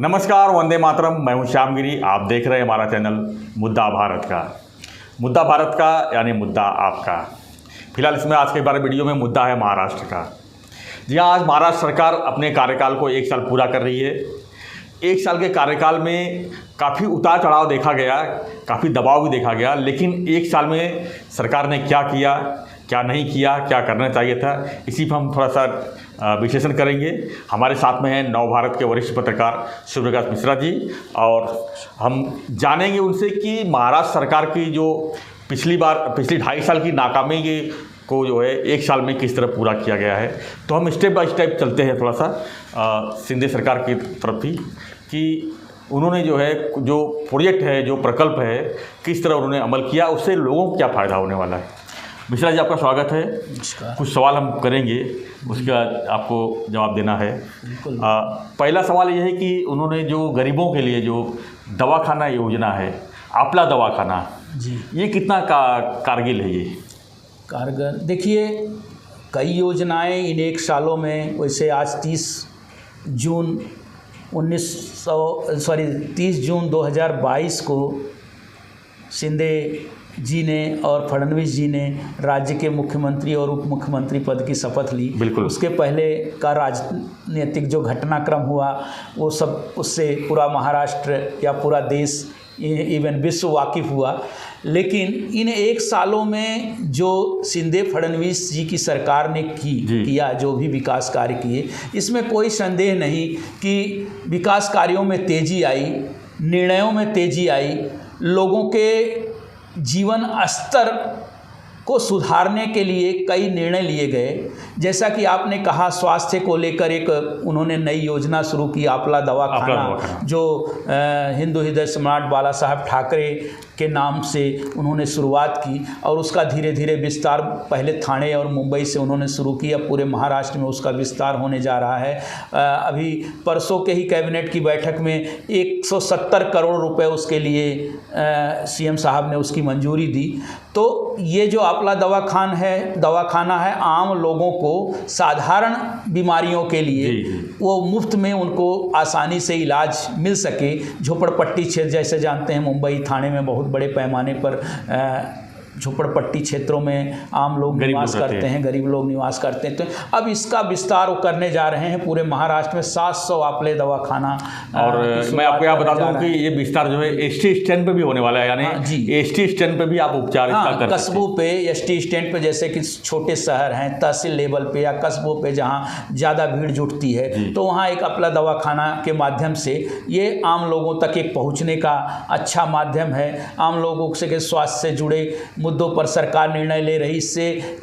नमस्कार, वंदे मातरम। मैं हूं श्यामगिरी। आप देख रहे हैं हमारा चैनल मुद्दा भारत का। मुद्दा भारत का यानी मुद्दा आपका। फिलहाल इसमें आज के बारे वीडियो में मुद्दा है महाराष्ट्र का। जी हाँ, आज महाराष्ट्र सरकार अपने कार्यकाल को 1 साल पूरा कर रही है। 1 साल के कार्यकाल में काफ़ी उतार चढ़ाव देखा गया, काफ़ी दबाव भी देखा गया, लेकिन 1 साल में सरकार ने क्या किया, क्या नहीं किया, क्या करना चाहिए था, इसी पर हम थोड़ा सा विश्लेषण करेंगे। हमारे साथ में हैं नव भारत के वरिष्ठ पत्रकार सूर्यप्रकाश मिश्रा जी, और हम जानेंगे उनसे कि महाराष्ट्र सरकार की जो पिछली 2.5 साल की नाकामी को जो है 1 साल में किस तरह पूरा किया गया है। तो हम स्टेप बाय स्टेप चलते हैं थोड़ा सा शिंदे सरकार की तरफ ही, कि उन्होंने जो है जो प्रोजेक्ट है, जो प्रकल्प है, किस तरह उन्होंने अमल किया, उससे लोगों को क्या फ़ायदा होने वाला है। मिश्रा जी, आपका स्वागत है। कुछ सवाल हम करेंगे, उसका आपको जवाब देना है। पहला सवाल ये है कि उन्होंने जो गरीबों के लिए जो दवाखाना योजना है, आपला दवाखाना जी, ये कितना कारगर है? ये कारगर, देखिए कई योजनाएं इन 1 सालों में, वैसे आज 30 जून 2022 को शिंदे जी ने और फडणवीस जी ने राज्य के मुख्यमंत्री और उप मुख्यमंत्री पद की शपथ ली। बिल्कुल। उसके पहले का राजनीतिक जो घटनाक्रम हुआ वो सब, उससे पूरा महाराष्ट्र या पूरा देश, इवन विश्व वाकिफ हुआ। लेकिन इन 1 सालों में जो शिंदे फडणवीस जी की सरकार ने किया, जो भी विकास कार्य किए, इसमें कोई संदेह नहीं कि विकास कार्यों में तेज़ी आई, निर्णयों में तेज़ी आई, लोगों के जीवन स्तर को सुधारने के लिए कई निर्णय लिए गए। जैसा कि आपने कहा, स्वास्थ्य को लेकर एक उन्होंने नई योजना शुरू की, आपला दवाखाना, जो हिंदू हृदय सम्राट बाला साहब ठाकरे के नाम से उन्होंने शुरुआत की, और उसका धीरे धीरे विस्तार पहले ठाणे और मुंबई से उन्होंने शुरू किया, पूरे महाराष्ट्र में उसका विस्तार होने जा रहा है। अभी परसों के ही कैबिनेट की बैठक में 170 करोड़ रुपए उसके लिए सीएम साहब ने उसकी मंजूरी दी। तो ये जो आपला दवाखाना है, आम लोगों को साधारण बीमारियों के लिए वो मुफ्त में उनको आसानी से इलाज मिल सके। झोपड़पट्टी क्षेत्र, जैसे जानते हैं मुंबई ठाणे में बहुत बड़े पैमाने पर झोपड़पट्टी क्षेत्रों में आम लोग निवास करते हैं, गरीब लोग निवास करते हैं। तो अब इसका विस्तार वो करने जा रहे हैं। पूरे महाराष्ट्र में 700 आपले दवाखाना। और मैं आपको यहाँ बता दूं कि ये विस्तार जो है एसटी स्टैंड पे भी होने वाला है, यानी एसटी स्टैंड पे भी आप उपचार कर सकते हैं। कस्बों पे, एसटी स्टैंड पे, जैसे कि छोटे शहर हैं, तहसील लेवल पे या कस्बों पे जहाँ ज़्यादा भीड़ जुटती है, तो वहाँ एक आपला दवाखाना के माध्यम से ये आम लोगों तक एक पहुँचने का अच्छा माध्यम है। आम लोगों से स्वास्थ्य से जुड़े मुद्दों पर सरकार निर्णय ले रही।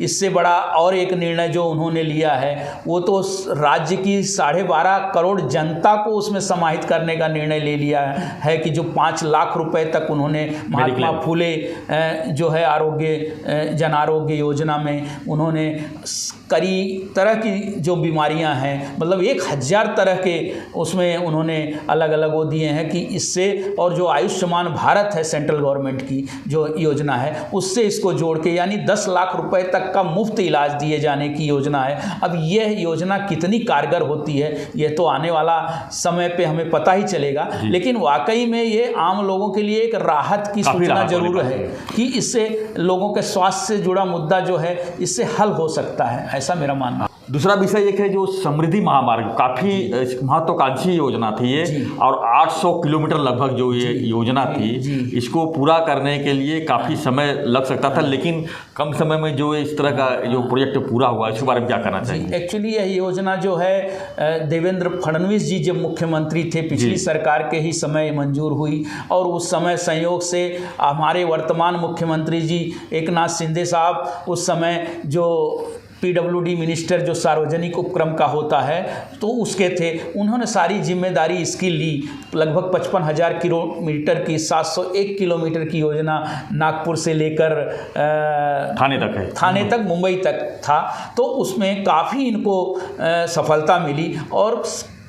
इससे बड़ा और एक निर्णय जो उन्होंने लिया है, वो तो राज्य की 12.5 करोड़ जनता को उसमें समाहित करने का निर्णय ले लिया है कि जो 5 लाख रुपए तक उन्होंने महात्मा फुले जो है जन आरोग्य योजना में उन्होंने कई तरह की जो बीमारियां हैं, मतलब 1000 तरह के उसमें उन्होंने अलग अलग वो दिए हैं कि इससे, और जो आयुष्मान भारत है सेंट्रल गवर्नमेंट की जो योजना है, उससे इसको जोड़ के यानी 10 लाख रुपए तक का मुफ्त इलाज दिए जाने की योजना है। अब यह योजना कितनी कारगर होती है, यह तो आने वाला समय पे हमें पता ही चलेगा, लेकिन वाकई में ये आम लोगों के लिए एक राहत की सूचना जरूर है कि इससे लोगों के स्वास्थ्य से जुड़ा मुद्दा जो है इससे हल हो सकता है, ऐसा मेरा मानना है। दूसरा विषय एक है जो समृद्धि महामार्ग, काफ़ी महत्वाकांक्षी योजना थी ये, और 800 किलोमीटर लगभग जो ये योजना थी, इसको पूरा करने के लिए काफ़ी समय लग सकता था, लेकिन कम समय में जो इस तरह का जो प्रोजेक्ट पूरा हुआ, इसके बारे में क्या कहना चाहिए? एक्चुअली यह योजना जो है देवेंद्र फडणवीस जी जब मुख्यमंत्री थे, पिछली सरकार के ही समय मंजूर हुई, और उस समय संयोग से हमारे वर्तमान मुख्यमंत्री जी एकनाथ शिंदे साहब उस समय जो PWD मिनिस्टर जो सार्वजनिक उपक्रम का होता है, तो उसके थे। उन्होंने सारी जिम्मेदारी इसकी ली। लगभग 55,000 किलोमीटर की 701 किलोमीटर की योजना नागपुर से लेकर थाने तक मुंबई तक था। तो उसमें काफ़ी इनको सफलता मिली, और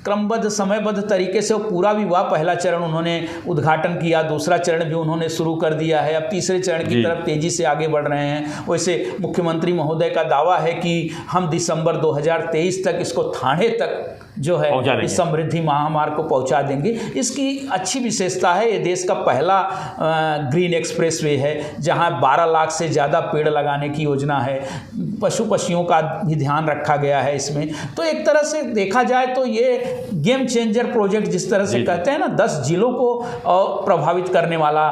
क्रमबद्ध समयबद्ध तरीके से वो पूरा भी हुआ। पहला चरण उन्होंने उद्घाटन किया, दूसरा चरण भी उन्होंने शुरू कर दिया है, अब तीसरे चरण की तरफ तेज़ी से आगे बढ़ रहे हैं। वैसे मुख्यमंत्री महोदय का दावा है कि हम दिसंबर 2023 तक इसको थाने तक जो है इस समृद्धि महामार्ग को पहुंचा देंगे। इसकी अच्छी विशेषता है, ये देश का पहला ग्रीन एक्सप्रेसवे है जहां 12 लाख से ज़्यादा पेड़ लगाने की योजना है। पशु पक्षियों का भी ध्यान रखा गया है इसमें। तो एक तरह से देखा जाए तो ये गेम चेंजर प्रोजेक्ट जिस तरह से कहते हैं ना, 10 जिलों को प्रभावित करने वाला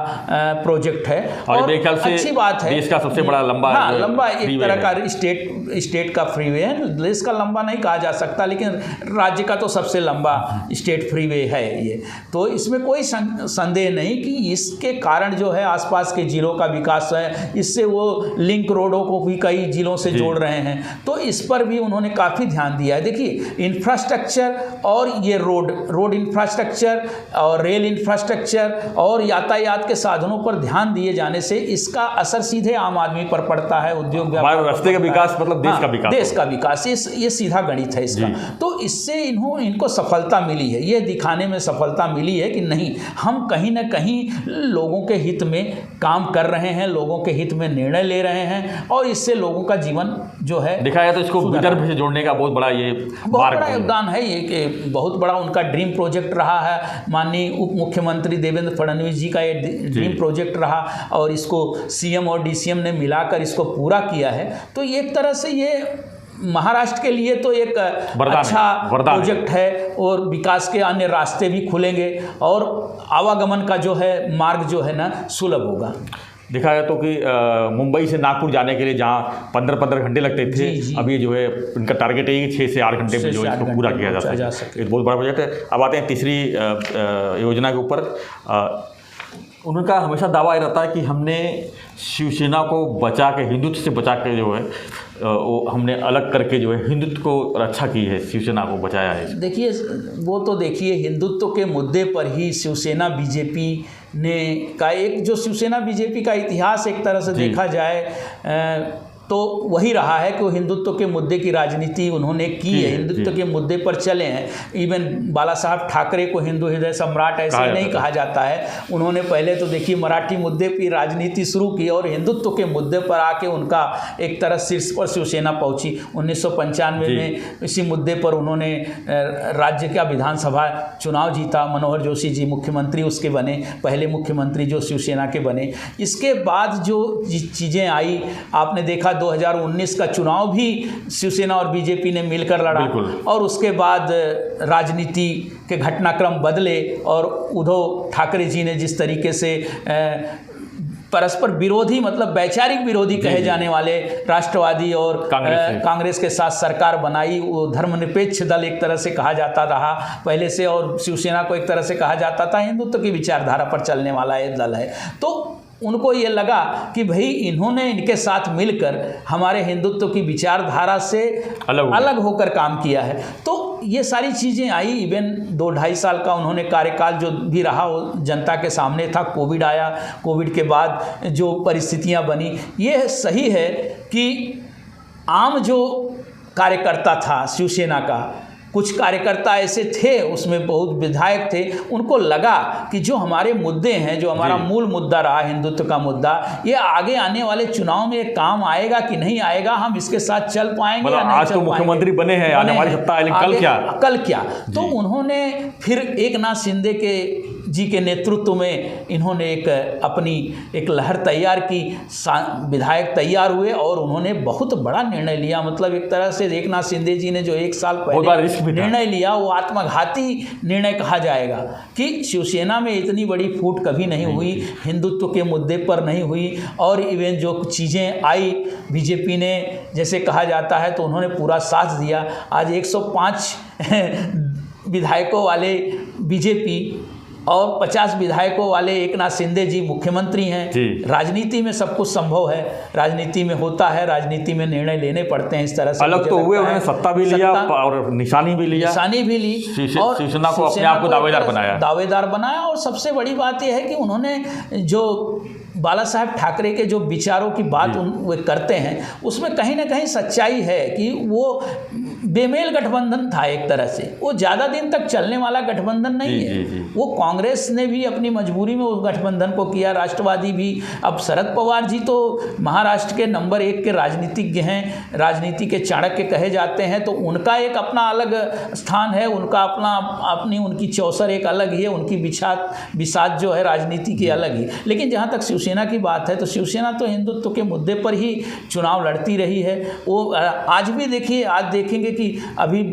प्रोजेक्ट है और अच्छी बात है। देश का सबसे बड़ा लंबा, हाँ, लंबा एक तरह का स्टेट का फ्रीवे है। देश का लंबा नहीं कहा जा सकता, लेकिन राज्य का तो सबसे लंबा स्टेट फ्रीवे है ये। तो इसमें कोई संदेह नहीं कि इसके कारण जो है आसपास के जिलों का विकास है। इससे वो लिंक रोडों को भी कई जिलों से जोड़ रहे हैं, तो इस पर भी उन्होंने काफ़ी ध्यान दिया है। देखिए, इंफ्रास्ट्रक्चर और ये रोड इंफ्रास्ट्रक्चर और रेल इंफ्रास्ट्रक्चर और यातायात के साधनों पर ध्यान दिए जाने से इसका असर सीधे आम आदमी पर पड़ता है, उद्योग व्यापार, रास्ते का विकास मतलब देश का विकास, ये सीधा गणित है इसका। तो इससे इनको सफलता मिली है, ये दिखाने में सफलता मिली है कि नहीं, हम कहीं ना कहीं लोगों के हित में काम कर रहे हैं, लोगों के हित में निर्णय ले रहे हैं और इससे लोगों का जीवन जो है दिखाया। तो इसको विदर्भ से जोड़ने का बहुत बड़ा योगदान है ये, कि बहुत बड़ा उनका ड्रीम प्रोजेक्ट रहा है। माननीय उप मुख्यमंत्री देवेंद्र फडणवीस जी का ये ड्रीम प्रोजेक्ट रहा और इसको सीएम और डीसीएम ने मिलाकर इसको पूरा किया है। तो एक तरह से ये महाराष्ट्र के लिए तो एक अच्छा प्रोजेक्ट है और विकास के अन्य रास्ते भी खुलेंगे और आवागमन का जो है मार्ग जो है ना सुलभ होगा। देखा है तो कि मुंबई से नागपुर जाने के लिए जहाँ 15-15 घंटे लगते थे, अब ये जो है इनका टारगेट है कि 6 से 8 घंटे में जो है इसको पूरा किया जा सके। एक बहुत बड़ा प्रोजेक्ट है। अब आते हैं तीसरी योजना के ऊपर। उनका हमेशा दावा ये रहता है कि हमने शिवसेना को बचा के, हिंदुत्व से बचा के जो है वो हमने अलग करके जो है हिंदुत्व को रक्षा की है, शिवसेना को बचाया है। देखिए, वो तो देखिए हिंदुत्व के मुद्दे पर ही शिवसेना बीजेपी ने का एक जो शिवसेना बीजेपी का इतिहास एक तरह से देखा जाए तो वही रहा है कि वो हिंदुत्व के मुद्दे की राजनीति उन्होंने की है, हिंदुत्व के मुद्दे पर चले हैं। इवन बाला साहब ठाकरे को हिंदू हृदय सम्राट ऐसे नहीं कहा जाता है। उन्होंने पहले तो देखिए मराठी मुद्दे की राजनीति शुरू की और हिंदुत्व के मुद्दे पर आके उनका एक तरह शीर्ष पर शिवसेना पहुंची। 1995 में इसी मुद्दे पर उन्होंने राज्य का विधानसभा चुनाव जीता। मनोहर जोशी जी मुख्यमंत्री उसके बने, पहले मुख्यमंत्री जो शिवसेना के बने। इसके बाद जो चीज़ें आई, आपने देखा 2019 का चुनाव भी शिवसेना और बीजेपी ने मिलकर लड़ा और उसके बाद राजनीति के घटनाक्रम बदले और उद्धव ठाकरे जी ने जिस तरीके से परस्पर विरोधी, मतलब वैचारिक विरोधी कहे जाने वाले राष्ट्रवादी और कांग्रेस के साथ सरकार बनाई। वो धर्मनिरपेक्ष दल एक तरह से कहा जाता रहा पहले से, और शिवसेना को एक तरह से कहा जाता था हिंदुत्व की विचारधारा पर चलने वाला एक दल है। तो उनको ये लगा कि भाई इन्होंने इनके साथ मिलकर हमारे हिंदुत्व की विचारधारा से अलग होकर काम किया है। तो ये सारी चीज़ें आई। इवन 2-2.5 साल का उन्होंने कार्यकाल जो भी रहा वो जनता के सामने था। कोविड आया, कोविड के बाद जो परिस्थितियां बनी, ये सही है कि आम जो कार्यकर्ता था शिवसेना का, कुछ कार्यकर्ता ऐसे थे, उसमें बहुत विधायक थे, उनको लगा कि जो हमारे मुद्दे हैं, जो हमारा मूल मुद्दा रहा हिंदुत्व का मुद्दा, ये आगे आने वाले चुनाव में काम आएगा कि नहीं आएगा, हम इसके साथ चल पाएंगे या नहीं। आज तो मुख्यमंत्री बने हैं, आने वाली सत्ता आएगी, कल क्या। तो उन्होंने फिर एकनाथ शिंदे के जी के नेतृत्व में इन्होंने अपनी एक लहर तैयार की, विधायक तैयार हुए और उन्होंने बहुत बड़ा निर्णय लिया। मतलब एक तरह से एकनाथ शिंदे जी ने जो 1 साल पहले निर्णय लिया वो आत्मघाती निर्णय कहा जाएगा कि शिवसेना में इतनी बड़ी फूट कभी नहीं हुई, हिंदुत्व के मुद्दे पर नहीं हुई। और इवन जो चीज़ें आई बीजेपी ने, जैसे कहा जाता है, तो उन्होंने पूरा साथ दिया। आज 105 विधायकों वाले बीजेपी और 50 विधायकों वाले एकनाथ शिंदे जी मुख्यमंत्री हैं। राजनीति में सब कुछ संभव है, राजनीति में होता है, राजनीति में निर्णय लेने पड़ते हैं। इस तरह से अलग तो हुए, उन्होंने सत्ता भी लिया और निशानी भी ली और शिवसेना को अपने आप को दावेदार बनाया। और सबसे बड़ी बात यह है कि उन्होंने जो बाला साहब ठाकरे के जो विचारों की बात वे करते हैं, उसमें कहीं ना कहीं सच्चाई है कि वो बेमेल गठबंधन था एक तरह से, वो ज़्यादा दिन तक चलने वाला गठबंधन नहीं है। वो कांग्रेस ने भी अपनी मजबूरी में उस गठबंधन को किया, राष्ट्रवादी भी। अब शरद पवार जी तो महाराष्ट्र के नंबर 1 के राजनीतिज्ञ हैं, राजनीति के चाणक्य कहे जाते हैं, तो उनका एक अपना अलग स्थान है, उनका अपनी उनकी चौसर एक अलग ही है, उनकी बिसात जो है राजनीति की अलग ही। लेकिन जहाँ तक शिवसेना की बात है तो शिवसेना तो हिंदुत्व के मुद्दे पर ही चुनाव लड़ती रही है। वो आज भी देखिए, आज देखेंगे कि अभी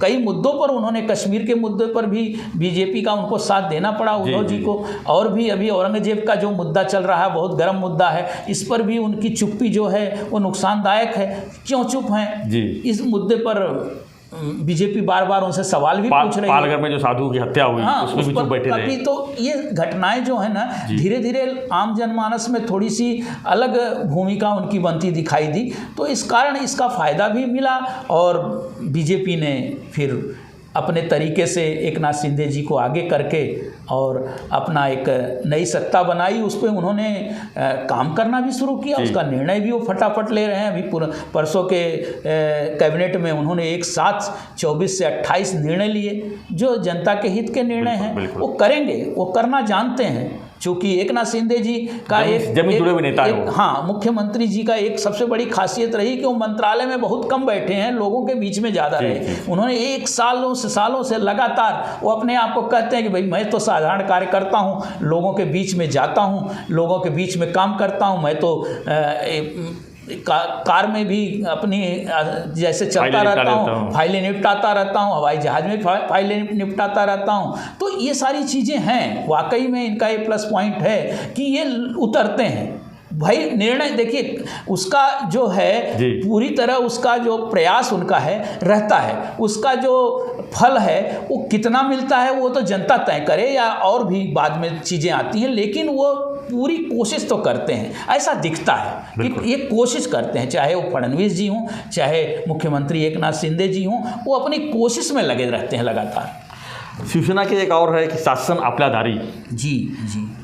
कई मुद्दों पर उन्होंने, कश्मीर के मुद्दे पर भी बीजेपी का उनको साथ देना पड़ा उद्धव जी को, और भी अभी औरंगजेब का जो मुद्दा चल रहा है बहुत गर्म मुद्दा है, इस पर भी उनकी चुप्पी जो है वो नुकसानदायक है। क्यों चुप हैं जी? इस मुद्दे पर बीजेपी बार बार उनसे सवाल भी पूछ रही है। पालघर में जो साधु की हत्या हुई, हाँ, उसमें भी चुप बैठे रहे। अभी तो ये घटनाएं जो है ना, धीरे धीरे आम जनमानस में थोड़ी सी अलग भूमिका उनकी बनती दिखाई दी, तो इस कारण इसका फायदा भी मिला और बीजेपी ने फिर अपने तरीके से एकनाथ शिंदे जी को आगे करके और अपना एक नई सत्ता बनाई, उस पर उन्होंने काम करना भी शुरू किया। उसका निर्णय भी वो फटाफट ले रहे हैं। अभी परसों के कैबिनेट में उन्होंने एक साथ 24 से 28 निर्णय लिए जो जनता के हित के निर्णय हैं, वो करेंगे, वो करना जानते हैं। चूँकि एकनाथ शिंदे जी का जमीन जुड़े हुए नेता है। हाँ, मुख्यमंत्री जी का एक सबसे बड़ी खासियत रही कि वो मंत्रालय में बहुत कम बैठे हैं, लोगों के बीच में ज़्यादा रहे। उन्होंने एक सालों से लगातार वो अपने आप को कहते हैं कि भाई मैं तो साधारण कार्यकर्ता हूँ, लोगों के बीच में जाता हूँ, लोगों के बीच में काम करता हूँ। मैं तो कार में भी अपनी जैसे चलता रहता हूँ, फाइलें निपटाता रहता हूँ, हवाई जहाज़ में फाइलें निपटाता रहता हूँ। तो ये सारी चीज़ें हैं, वाकई में इनका ये प्लस पॉइंट है कि ये उतरते हैं। भाई निर्णय देखिए, उसका जो है पूरी तरह उसका जो प्रयास उनका है रहता है, उसका जो फल है वो कितना मिलता है वो तो जनता तय करे, या और भी बाद में चीज़ें आती हैं, लेकिन वो पूरी कोशिश तो करते हैं, ऐसा दिखता है कि ये कोशिश करते हैं। चाहे वो फडणवीस जी हों, चाहे मुख्यमंत्री एकनाथ शिंदे जी हों, वो अपनी कोशिश में लगे रहते हैं लगातार। शिवसेना की एक और है कि शासन आपल्या दारी। जी,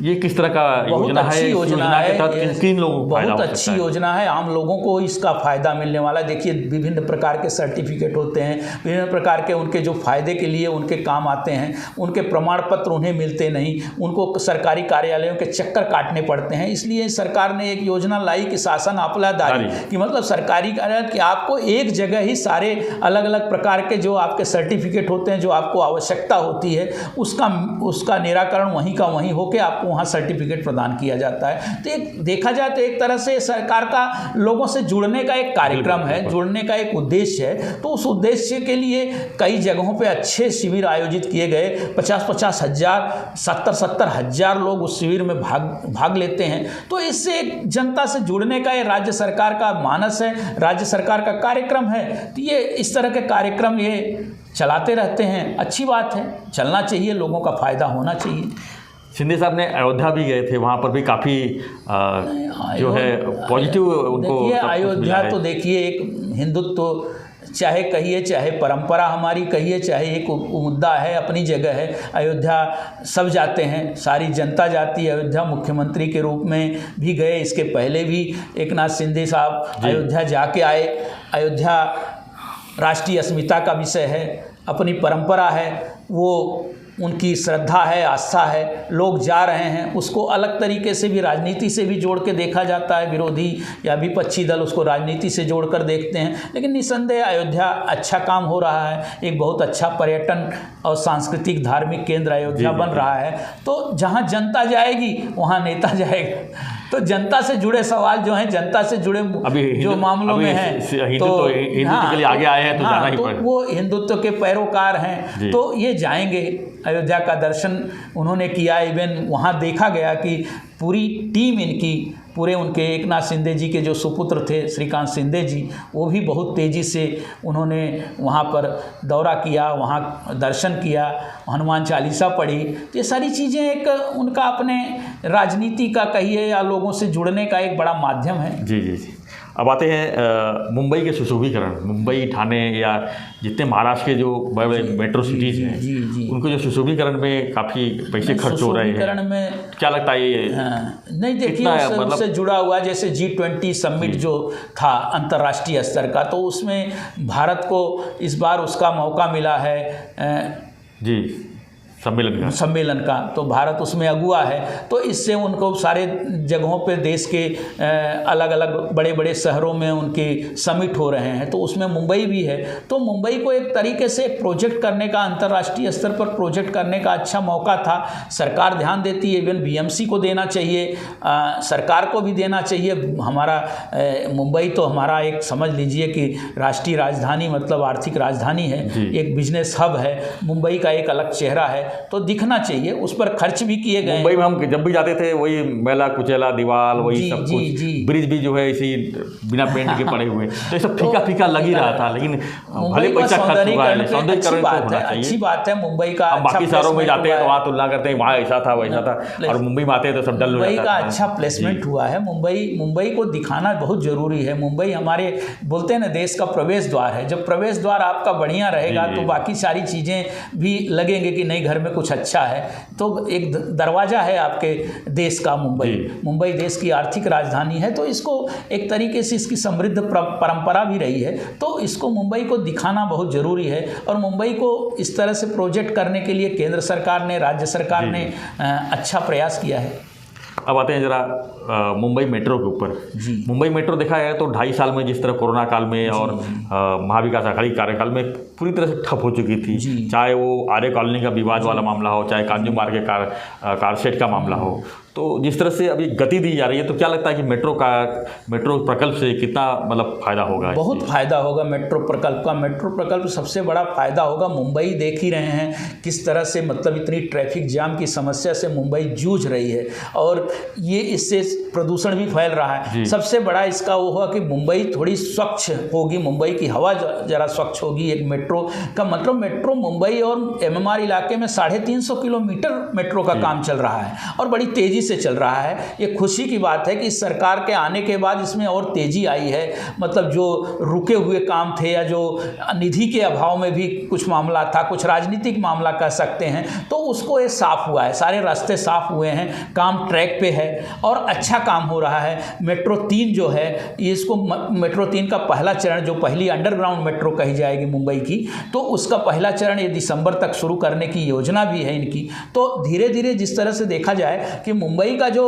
ये किस तरह का योजना है? योजना के तहत किन लोगों को फायदा हो सकता है? बहुत अच्छी योजना है, आम लोगों को इसका फ़ायदा मिलने वाला। देखिए, विभिन्न प्रकार के सर्टिफिकेट होते हैं, विभिन्न प्रकार के उनके जो फ़ायदे के लिए उनके काम आते हैं, उनके प्रमाण पत्र उन्हें मिलते नहीं, उनको सरकारी कार्यालयों के चक्कर काटने पड़ते हैं। इसलिए सरकार ने एक योजना लाई कि शासन आपला दारी, कि मतलब सरकारी कार्यालय कि आपको एक जगह ही सारे अलग अलग प्रकार के जो आपके सर्टिफिकेट होते हैं, जो आपको आवश्यकता होती है, उसका निराकरण वहीं का वहीं होकर आपको वहाँ सर्टिफिकेट प्रदान किया जाता है। तो एक देखा जाए तो एक तरह से सरकार का लोगों से जुड़ने का एक कार्यक्रम है, जुड़ने का एक उद्देश्य है। तो उस उद्देश्य के लिए कई जगहों पे अच्छे शिविर आयोजित किए गए। 50-50 हज़ार, 70-70 हज़ार लोग उस शिविर में भाग लेते हैं। तो इससे जनता से जुड़ने का ये राज्य सरकार का मानस है, राज्य सरकार का कार्यक्रम है। तो ये इस तरह के कार्यक्रम ये चलाते रहते हैं, अच्छी बात है, चलना चाहिए, लोगों का फ़ायदा होना चाहिए। शिंदे साहब ने अयोध्या भी गए थे, वहाँ पर भी काफ़ी जो है पॉजिटिव उनको। देखिए, अयोध्या तो देखिए एक हिंदुत्व चाहे कहिए, चाहे परंपरा हमारी कहिए, चाहे एक मुद्दा है, अपनी जगह है। अयोध्या सब जाते हैं, सारी जनता जाती है अयोध्या। मुख्यमंत्री के रूप में भी गए, इसके पहले भी एकनाथ शिंदे साहब अयोध्या जाके आए। अयोध्या राष्ट्रीय अस्मिता का विषय है, अपनी परंपरा है, वो उनकी श्रद्धा है, आस्था है, लोग जा रहे हैं। उसको अलग तरीके से भी राजनीति से भी जोड़ के देखा जाता है, विरोधी या विपक्षी दल उसको राजनीति से जोड़कर देखते हैं। लेकिन निसंदेह अयोध्या अच्छा काम हो रहा है, एक बहुत अच्छा पर्यटन और सांस्कृतिक धार्मिक केंद्र अयोध्या बन रहा है। तो जहाँ जनता जाएगी वहाँ नेता जाएगा। तो जनता से जुड़े सवाल जो हैं, जनता से जुड़े जो मामलों में हैं, तो हिंदुत्व के लिए आगे आए हैं तो जाना ही पड़ेगा। वो हिंदुत्व के पैरोकार हैं, तो ये जाएंगे। अयोध्या का दर्शन उन्होंने किया। इवन वहाँ देखा गया कि पूरी टीम इनकी, पूरे उनके एकनाथ शिंदे जी के जो सुपुत्र थे श्रीकांत शिंदे जी, वो भी बहुत तेज़ी से उन्होंने वहाँ पर दौरा किया, वहाँ दर्शन किया, हनुमान चालीसा पढ़ी। तो ये सारी चीज़ें एक उनका अपने राजनीति का कहिए या लोगों से जुड़ने का एक बड़ा माध्यम है। जी जी जी। अब आते हैं मुंबई के सुशोभीकरण, मुंबई, ठाणे या जितने महाराष्ट्र के जो बड़े बड़े मेट्रो सिटीज़ हैं, उनको जो सुशोभीकरण में काफ़ी पैसे खर्च हो रहे हैं, में क्या लगता है ये? नहीं, देखिए उससे जुड़ा हुआ जैसे G20 समिट जो था अंतर्राष्ट्रीय स्तर का, तो उसमें भारत को इस बार उसका मौका मिला है जी सम्मेलन का, तो भारत उसमें अगुआ है। तो इससे उनको सारे जगहों पे देश के अलग अलग बड़े बड़े शहरों में उनके समिट हो रहे हैं, तो उसमें मुंबई भी है। तो मुंबई को एक तरीके से एक प्रोजेक्ट करने का, अंतर्राष्ट्रीय स्तर पर प्रोजेक्ट करने का अच्छा मौका था। सरकार ध्यान देती है, इवन BMC को देना चाहिए, सरकार को भी देना चाहिए। हमारा मुंबई तो हमारा एक समझ लीजिए कि राष्ट्रीय राजधानी मतलब आर्थिक राजधानी है, एक बिजनेस हब है, मुंबई का एक अलग चेहरा है, तो दिखना चाहिए। उस पर खर्च भी किए गए। मुंबई में हम जब भी जाते थे वही मैला कुचैला दीवार, वही सब कुछ, ब्रिज भी जो है इसी बिना पेंट के पड़े हुए, तो ये सब फीका फीका लग ही रहा था। लेकिन भले पैसा खर्च हुआ है, सौंदर्यीकरण तो होना चाहिए। अच्छी बात है मुंबई का। हम बाकी शहरों में जाते हैं तो वहाँ तुलना करते हैं, वहाँ ऐसा था वैसा था, और मुंबई में आते हैं तो सब डल हो जाता है। मुंबई का अच्छा प्लेसमेंट हुआ है। मुंबई को दिखाना बहुत जरूरी है। मुंबई हमारे बोलते हैं ना देश का प्रवेश द्वार है। जब प्रवेश द्वार आपका बढ़िया रहेगा तो बाकी सारी चीज़ें भी लगेंगे कि नहीं घर में कुछ अच्छा है। तो एक दरवाज़ा है आपके देश का मुंबई देश की आर्थिक राजधानी है, तो इसको एक तरीके से इसकी समृद्ध परंपरा भी रही है, तो इसको मुंबई को दिखाना बहुत ज़रूरी है। और मुंबई को इस तरह से प्रोजेक्ट करने के लिए केंद्र सरकार ने, राज्य सरकार ने अच्छा प्रयास किया है। अब आते हैं जरा मुंबई मेट्रो के ऊपर। मुंबई मेट्रो देखा है तो 2.5 साल में जिस तरह कोरोना काल में और महाविकास आघाड़ी कार्यकाल में पूरी तरह से ठप हो चुकी थी, चाहे वो आर्य कॉलोनी का विवाद वाला मामला हो, चाहे कांजू मार्ग के कारशेड का मामला हो, तो जिस तरह से अभी गति दी जा रही है, तो क्या लगता है कि मेट्रो प्रकल्प से कितना मतलब फ़ायदा होगा? बहुत फ़ायदा होगा मेट्रो प्रकल्प का। मेट्रो प्रकल्प सबसे बड़ा फ़ायदा होगा। मुंबई देख ही रहे हैं किस तरह से, मतलब इतनी ट्रैफिक जाम की समस्या से मुंबई जूझ रही है, और ये इससे प्रदूषण भी फैल रहा है। सबसे बड़ा इसका वो होगा कि मुंबई थोड़ी स्वच्छ होगी, मुंबई की हवा ज़रा स्वच्छ होगी। एक मेट्रो का मतलब, मेट्रो मुंबई और MMR इलाके में 350 किलोमीटर मेट्रो का काम चल रहा है और बड़ी तेज़ी से चल रहा है। ये खुशी की बात है कि इस सरकार के आने के बाद इसमें और तेज़ी आई है। मतलब जो रुके हुए काम थे या जो निधि के अभाव में भी कुछ मामला था, कुछ राजनीतिक मामला कह सकते हैं, तो उसको ये साफ हुआ है, सारे रास्ते साफ हुए हैं, काम ट्रैक पे है और अच्छा काम हो रहा है। मेट्रो 3 जो है, इसको मेट्रो 3 का पहला चरण, जो पहली अंडरग्राउंड मेट्रो कही जाएगी मुंबई की, तो उसका पहला चरण ये दिसंबर तक शुरू करने की योजना भी है इनकी। तो धीरे धीरे जिस तरह से देखा जाए कि मुंबई का जो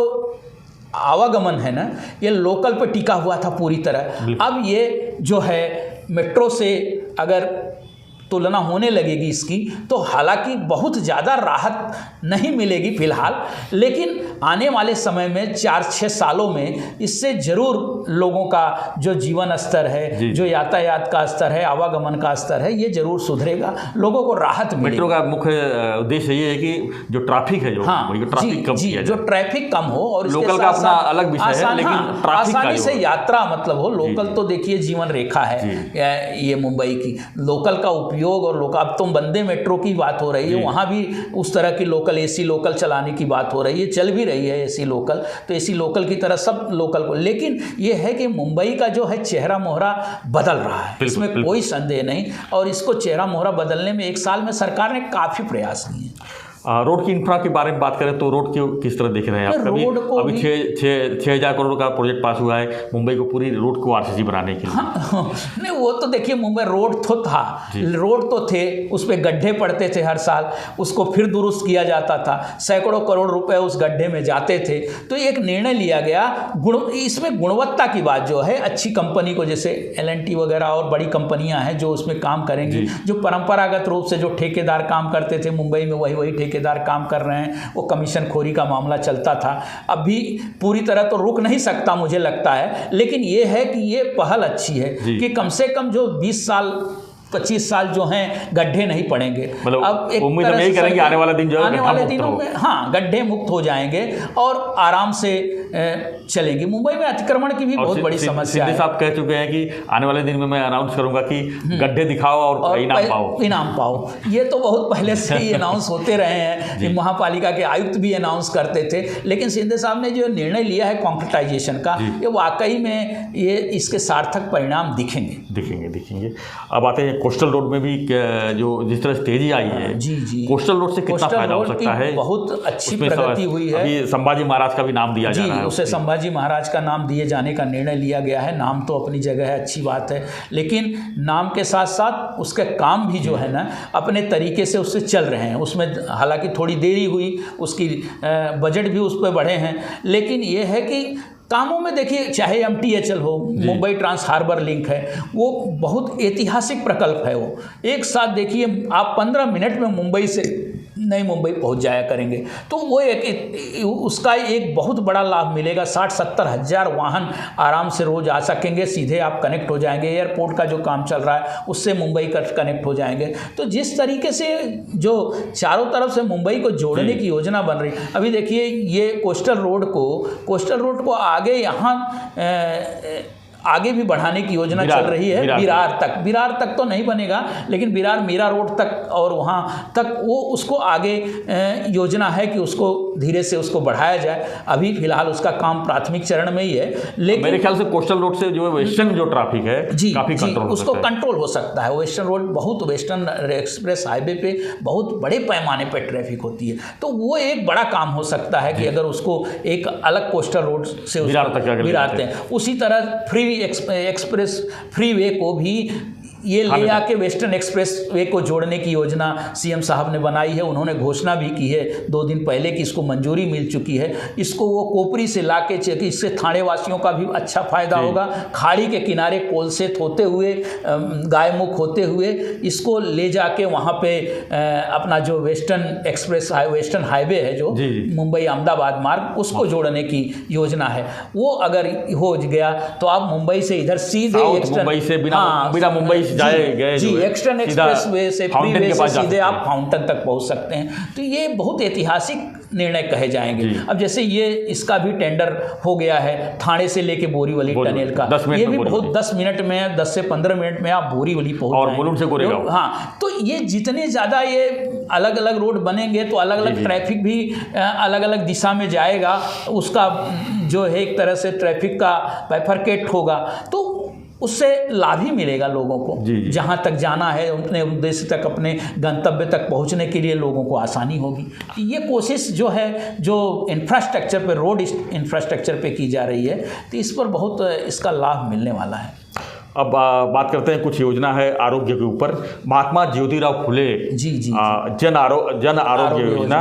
आवागमन है ना, ये लोकल पे टिका हुआ था पूरी तरह। अब ये जो है मेट्रो से अगर तुलना होने लगेगी इसकी, तो हालांकि बहुत ज़्यादा राहत नहीं मिलेगी फिलहाल, लेकिन आने वाले समय में 4-6 सालों में इससे ज़रूर लोगों का जो जीवन स्तर है, जो यातायात का स्तर है, आवागमन का स्तर है, ये ज़रूर सुधरेगा, लोगों को राहत मिलेगी। मेट्रो का मुख्य उद्देश्य ये है कि जो ट्रैफिक है, ट्रैफिक कम किया जाए, जो ट्रैफिक कम हो, और लोकल का अपना अलग विषय है, लेकिन ट्रैफिक आसानी से यात्रा मतलब हो। लोकल तो देखिए जीवन रेखा है ये मुंबई की, लोकल का उपयोग और लोकल। अब तो वंदे मेट्रो की बात हो रही है, वहाँ भी उस तरह की लोकल, AC लोकल चलाने की बात हो रही है, चल भी रही है AC लोकल, तो AC लोकल की तरह सब लोकल को। लेकिन ये है कि मुंबई का जो है चेहरा मोहरा बदल रहा है, इसमें कोई संदेह नहीं, और इसको चेहरा मोहरा बदलने में 1 साल में सरकार ने काफ़ी प्रयास किए हैं। रोड की इंफ्रा के बारे में बात करें तो रोड की किस तरह देख रहे हैं आप? अभी 6,000 करोड़ का प्रोजेक्ट पास हुआ है मुंबई को पूरी रोड को RCC बनाने के लिए। नहीं, वो तो देखिए मुंबई रोड तो था, रोड तो थे, उस पर गड्ढे पड़ते थे हर साल, उसको फिर दुरुस्त किया जाता था, सैकड़ों करोड़ रुपए उस गड्ढे में जाते थे। तो एक निर्णय लिया गया, इसमें गुणवत्ता की बात जो है, अच्छी कंपनी को, जैसे L&T वगैरह और बड़ी कंपनियां हैं जो उसमें काम करेंगी, जो परंपरागत रूप से जो ठेकेदार काम करते थे मुंबई में, वही ठेकेदार काम कर रहे हैं। वो कमीशन खोरी का मामला चलता था, अभी पूरी तरह तो रुक नहीं सकता मुझे लगता है, लेकिन ये है कि ये पहल अच्छी है कि कम से कम जो 20 साल 25 साल जो हैं गड्ढे नहीं पड़ेंगे। मतलब अब एक उम्मीद हम तरह यही से करेंगे आने वाला दिन जो है आने गड्ढा वाले मुक्त दिनों हो। में हाँ गड्ढे मुक्त हो जाएंगे और आराम से चलेंगी। मुंबई में अतिक्रमण की भी बहुत बड़ी समस्या है। सिद्धि साहब कह चुके हैं कि आने वाले दिन में मैं अनाउंस करूंगा कि गड्ढे दिखाओ और इनाम पाओ। ये तो बहुत पहले से ही अनाउंस होते रहे हैं, महापालिका के आयुक्त भी अनाउंस करते थे। लेकिन सिंधे साहब ने जो निर्णय लिया है कॉन्क्रिटाइजेशन का, ये वाकई में ये इसके सार्थक परिणाम दिखेंगे। अब आते हैं कोस्टल रोड में भी जो जिस तरह तेजी आई है, जी कोस्टल रोड से कितना फायदा हो सकता है? बहुत अच्छी प्रगति हुई है। अभी संभाजी महाराज का भी नाम दिया जा रहा है, उसे संभाजी महाराज का नाम दिए जाने का निर्णय लिया गया है। नाम तो अपनी जगह है, अच्छी बात है, लेकिन नाम के साथ साथ उसके काम भी जो है ना अपने तरीके से उससे चल रहे हैं। उसमें हालांकि थोड़ी देरी हुई, उसकी बजट भी उस पर बढ़े हैं, लेकिन ये है कि कामों में देखिए, चाहे MTHL हो, मुंबई ट्रांस हार्बर लिंक है, वो बहुत ऐतिहासिक प्रकल्प है। वो एक साथ देखिए आप 15 मिनट में मुंबई से नई मुंबई पहुंच जाया करेंगे, तो वो उसका एक बहुत बड़ा लाभ मिलेगा। 60-70 हज़ार वाहन आराम से रोज़ आ सकेंगे, सीधे आप कनेक्ट हो जाएंगे। एयरपोर्ट का जो काम चल रहा है उससे मुंबई का कनेक्ट हो जाएंगे। तो जिस तरीके से जो चारों तरफ से मुंबई को जोड़ने की योजना बन रही, अभी देखिए ये कोस्टल रोड को आगे यहाँ आगे भी बढ़ाने की योजना चल रही है। विरार तक तो नहीं बनेगा, लेकिन विरार मीरा रोड तक और वहाँ तक वो उसको आगे योजना है कि उसको धीरे से उसको बढ़ाया जाए। अभी फिलहाल उसका काम प्राथमिक चरण में ही है, लेकिन मेरे ख्याल से कोस्टल रोड से जो वेस्टर्न जो ट्रैफिक है काफी कंट्रोल हो सकता है। Western road western express highway पे बहुत बड़े पैमाने पर ट्रैफिक होती है, तो वो एक बड़ा काम हो सकता है कि अगर उसको एक अलग कोस्टल रोड से विरार तक उसी तरह एक्सप्रेस फ्रीवे को भी ये ले आके वेस्टर्न एक्सप्रेस वे को जोड़ने की योजना CM साहब ने बनाई है। उन्होंने घोषणा भी की है 2 दिन पहले कि इसको मंजूरी मिल चुकी है। इसको वो कोपरी से लाके इससे थाने वासियों का भी अच्छा फायदा होगा। खाड़ी के किनारे कोलसेत होते हुए गायमुख होते हुए इसको ले जाके वहाँ पे अपना जो वेस्टर्न हाईवे है जो मुंबई अहमदाबाद मार्ग, उसको जोड़ने की योजना है। वो अगर हो गया तो आप मुंबई से इधर सीधे मुंबई से बिना मुंबई एक्सटर्न एक्सप्रेस वे से फ्रीवे से सीधे आप फाउंटेन तक पहुंच सकते हैं। तो ये बहुत ऐतिहासिक निर्णय कहे जाएंगे। अब जैसे ये इसका भी टेंडर हो गया है थाने से लेके बोरीवली टनल का, ये भी बहुत 10 मिनट में 10 से 15 मिनट में आप बोरीवली पहुंच जाएंगे। हाँ, तो ये जितने ज़्यादा ये अलग अलग रोड बनेंगे तो अलग अलग ट्रैफिक भी अलग अलग दिशा में जाएगा। उसका जो है एक तरह से ट्रैफिक का बाइफरकेट होगा, तो उससे लाभ ही मिलेगा लोगों को। जहाँ तक जाना है अपने उद्देश्य तक, अपने गंतव्य तक पहुँचने के लिए लोगों को आसानी होगी। ये कोशिश जो है जो इंफ्रास्ट्रक्चर पे, रोड इंफ्रास्ट्रक्चर पे की जा रही है, तो इस पर बहुत इसका लाभ मिलने वाला है। अब बात करते हैं, कुछ योजना है आरोग्य के ऊपर। महात्मा ज्योतिराव फुले जन आरोग्य योजना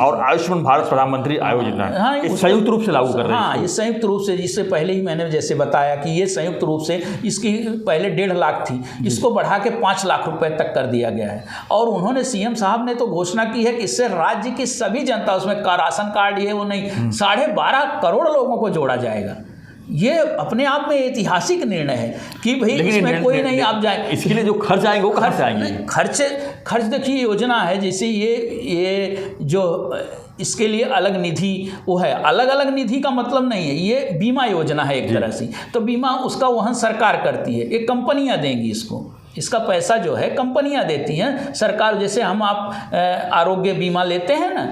और आयुष्मान भारत प्रधानमंत्री योजना, इस संयुक्त रूप से लागू कर रहे हैं। हाँ, ये संयुक्त रूप से, जिससे पहले ही मैंने जैसे बताया कि ये संयुक्त रूप से, इसकी पहले 1.5 लाख थी, इसको बढ़ा के 5 लाख रुपए तक कर दिया गया है। और उन्होंने CM साहब ने तो घोषणा की है कि इससे राज्य की सभी जनता, उसमें राशन कार्ड ये वो नहीं, 12.5 करोड़ लोगों को जोड़ा जाएगा। ये अपने आप में ऐतिहासिक निर्णय है कि भाई इसमें कोई नहीं आप जाए। इसके लिए जो खर्च आएंगे वो कहाँ से आएंगे? खर्च देखिए, योजना है जैसे ये जो इसके लिए अलग निधि वो है। अलग अलग निधि का मतलब नहीं है, ये बीमा योजना है एक तरह से। तो बीमा उसका वहन सरकार करती है, एक कंपनियां देंगी इसको। इसका पैसा जो है कंपनियां देती हैं, सरकार। जैसे हम आप आरोग्य बीमा लेते हैं ना,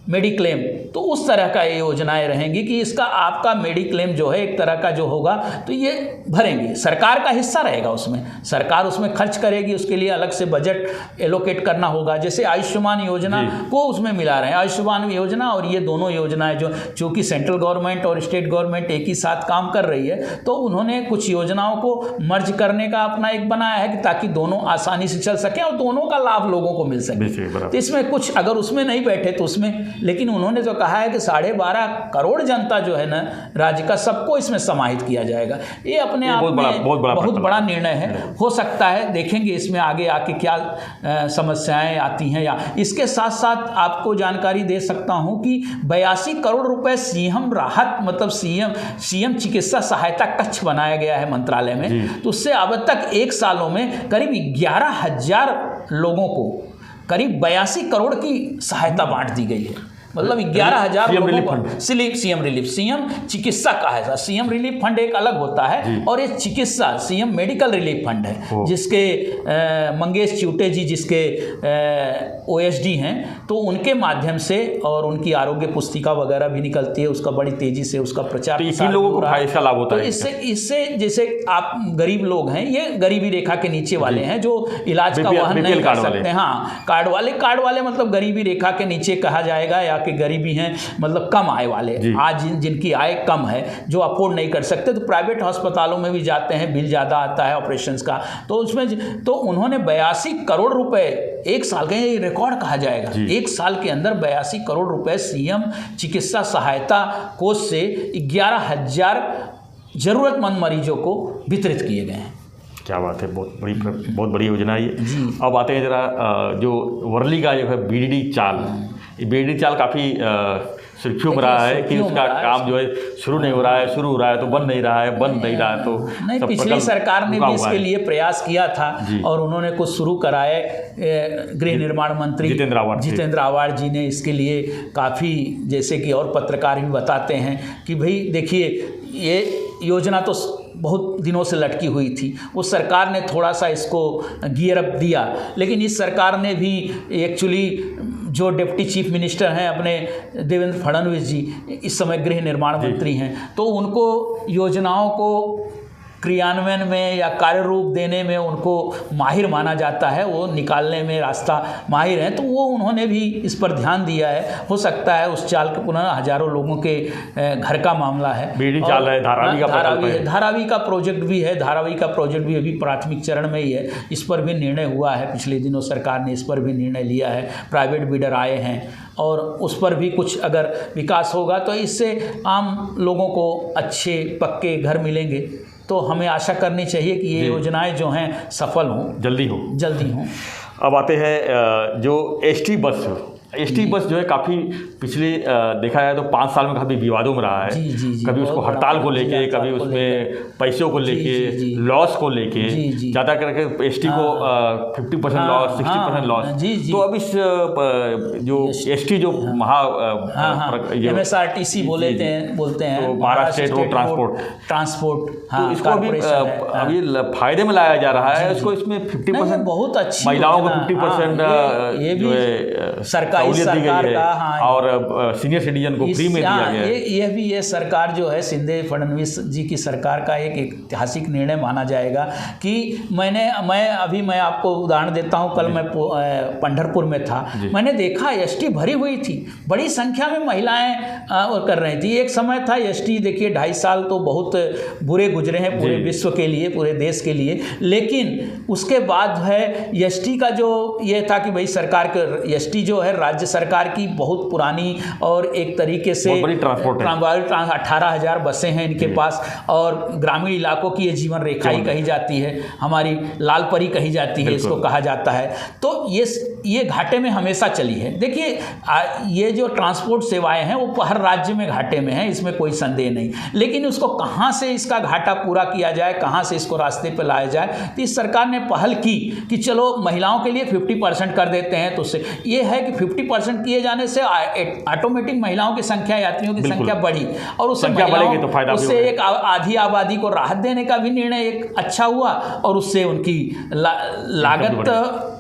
मेडिक्लेम, तो उस तरह का ये योजनाएं रहेंगी कि इसका आपका मेडिक्लेम जो है एक तरह का जो होगा तो ये भरेंगे, सरकार का हिस्सा रहेगा उसमें, सरकार उसमें खर्च करेगी, उसके लिए अलग से बजट एलोकेट करना होगा। जैसे आयुष्मान योजना को उसमें मिला रहे हैं, आयुष्मान योजना और ये दोनों योजनाएं जो चूँकि सेंट्रल गवर्नमेंट और स्टेट गवर्नमेंट एक ही साथ काम कर रही है, तो उन्होंने कुछ योजनाओं को मर्ज करने का अपना एक बनाया है कि ताकि दोनों आसानी से चल सकें और दोनों का लाभ लोगों को मिल सके। तो इसमें कुछ अगर उसमें नहीं बैठे तो उसमें लेकिन उन्होंने तो कहा है कि 12.5 करोड़ जनता जो है ना राज्य का, सबको इसमें समाहित किया जाएगा। ये अपने आप में बहुत बड़ा निर्णय है। हो सकता है, देखेंगे इसमें आगे आके क्या समस्याएं आती हैं। या इसके साथ साथ आपको जानकारी दे सकता हूं कि 82 करोड़ रुपए सीएम राहत, मतलब सीएम चिकित्सा सहायता कक्ष बनाया गया है मंत्रालय में। तो उससे अब तक 1 सालों में करीब 11,000 लोगों को करीब 82 करोड़ की सहायता बांट दी गई है। मतलब 11,000 लोगों को सीएम रिलीफ, सीएम चिकित्सा का है। सीएम रिलीफ फंड एक अलग होता है और ये चिकित्सा सीएम मेडिकल रिलीफ फंड है, जिसके मंगेश चिवटे जी जिसके OSD हैं, तो उनके माध्यम से और उनकी आरोग्य पुस्तिका वगैरह भी निकलती है, उसका बड़ी तेजी से उसका प्रचार प्रसार लोगों को इसका लाभ होता है। इससे जैसे आप गरीब लोग हैं, ये गरीबी रेखा के नीचे वाले हैं जो इलाज का वहन नहीं कर सकते। हाँ, कार्ड वाले मतलब गरीबी रेखा के नीचे कहा जाएगा, या कि गरीबी हैं मतलब कम आय वाले, आज जिनकी आय कम है, जो अफोर्ड नहीं कर सकते, तो प्राइवेट अस्पतालों में भी जाते हैं, बिल ज़्यादा आता है ऑपरेशंस का। तो उसमें तो उन्होंने 82 करोड़ रुपए 1 साल का, ये रिकॉर्ड कहा जाएगा, 1 साल के अंदर 82 करोड़ रुपए सीएम चिकित्सा सहायता कोष से 11,000 जरूरतमंद मरीजों को वितरित किए गए हैं। क्या बात है, बहुत बड़ी योजना है ये। अब आते हैं जरा जो वर्ली का जो है BDD चाल, ये BDD चाल काफ़ी सुर्खियों में रहा है कि उसका काम जो है शुरू नहीं हो रहा है, शुरू हो रहा है तो बन नहीं रहा है, बन नहीं रहा है तो नहीं। पिछली सरकार ने भी इसके लिए प्रयास किया था और उन्होंने कुछ शुरू कराए। गृह निर्माण मंत्री जितेंद्र आवाड़ जी ने इसके लिए काफ़ी, जैसे कि और पत्रकार भी बताते हैं कि भाई देखिए, ये योजना तो बहुत दिनों से लटकी हुई थी, उस सरकार ने थोड़ा सा इसको गियर अप दिया, लेकिन इस सरकार ने भी एक्चुअली जो डिप्टी चीफ मिनिस्टर हैं अपने देवेंद्र फडणवीस जी, इस समय गृह निर्माण मंत्री हैं, तो उनको योजनाओं को क्रियान्वयन में या कार्य रूप देने में उनको माहिर माना जाता है, वो निकालने में रास्ता माहिर हैं, तो वो उन्होंने भी इस पर ध्यान दिया है। हो सकता है उस चाल के पुनः हजारों लोगों के घर का मामला है। BDD चाल है, धारावी का प्रोजेक्ट भी है, धारावी का प्रोजेक्ट भी अभी प्राथमिक चरण में ही है। इस पर भी निर्णय हुआ है, पिछले दिनों सरकार ने इस पर भी निर्णय लिया है, प्राइवेट बिडर आए हैं और उस पर भी कुछ अगर विकास होगा तो इससे आम लोगों को अच्छे पक्के घर मिलेंगे। तो हमें आशा करनी चाहिए कि ये योजनाएं जो हैं सफल हों, जल्दी हों। अब आते हैं जो ST बस जो है काफ़ी पिछले देखा जाए तो 5 साल में काफ़ी विवादों में रहा है। कभी उसको हड़ताल को लेके, कभी उसमें पैसों को लेके, लॉस को लेके, ज़्यादा करके ST को 50% लॉस, 60% लॉस। तो अब इस जो ST जो MSRTC बोलते हैं, तो महाराष्ट्र स्टेट रोड ट्रांसपोर्ट, तो इसको अभी फायदे में लाया जा रहा है। इसको इसमें 50% बहुत अच्छी महिलाओं को 50% ये भी सरकार सरकार का, और सीनियर सिटीजन को फ्री में दिया गया है। ये सरकार जो है, शिंदे फडणवीस जी की सरकार का एक ऐतिहासिक निर्णय माना जाएगा कि मैं आपको उदाहरण देता हूं। कल मैं पंढरपुर में था, मैंने देखा ST भरी हुई थी, बड़ी संख्या में महिलाएं कर रही थी। एक समय था ST, देखिए 2.5 साल तो बहुत बुरे गुजरे हैं पूरे विश्व के लिए, पूरे देश के लिए, लेकिन उसके बाद है ST का जो ये था कि भाई सरकार के ST जो है राज्य सरकार की बहुत पुरानी और एक तरीके से 18,000 बसें हैं इनके पास, और ग्रामीण इलाकों की ये जीवन रेखा ही कही जाती है, हमारी लाल परी कही जाती है, इसको कहा जाता है। तो ये घाटे में हमेशा चली है। देखिए ये जो ट्रांसपोर्ट सेवाएं हैं वो हर राज्य में घाटे में हैं, इसमें कोई संदेह नहीं, लेकिन उसको कहाँ से इसका घाटा पूरा किया जाए, कहाँ से इसको रास्ते पर लाया जाए, तो इस सरकार ने पहल की कि चलो महिलाओं के लिए 50% कर देते हैं। तो उससे ये है कि 50% किए जाने से ऑटोमेटिक महिलाओं की संख्या, यात्रियों की संख्या बढ़ी, और उससे उससे एक आधी आबादी को राहत देने का भी निर्णय एक अच्छा हुआ, और उससे उनकी लागत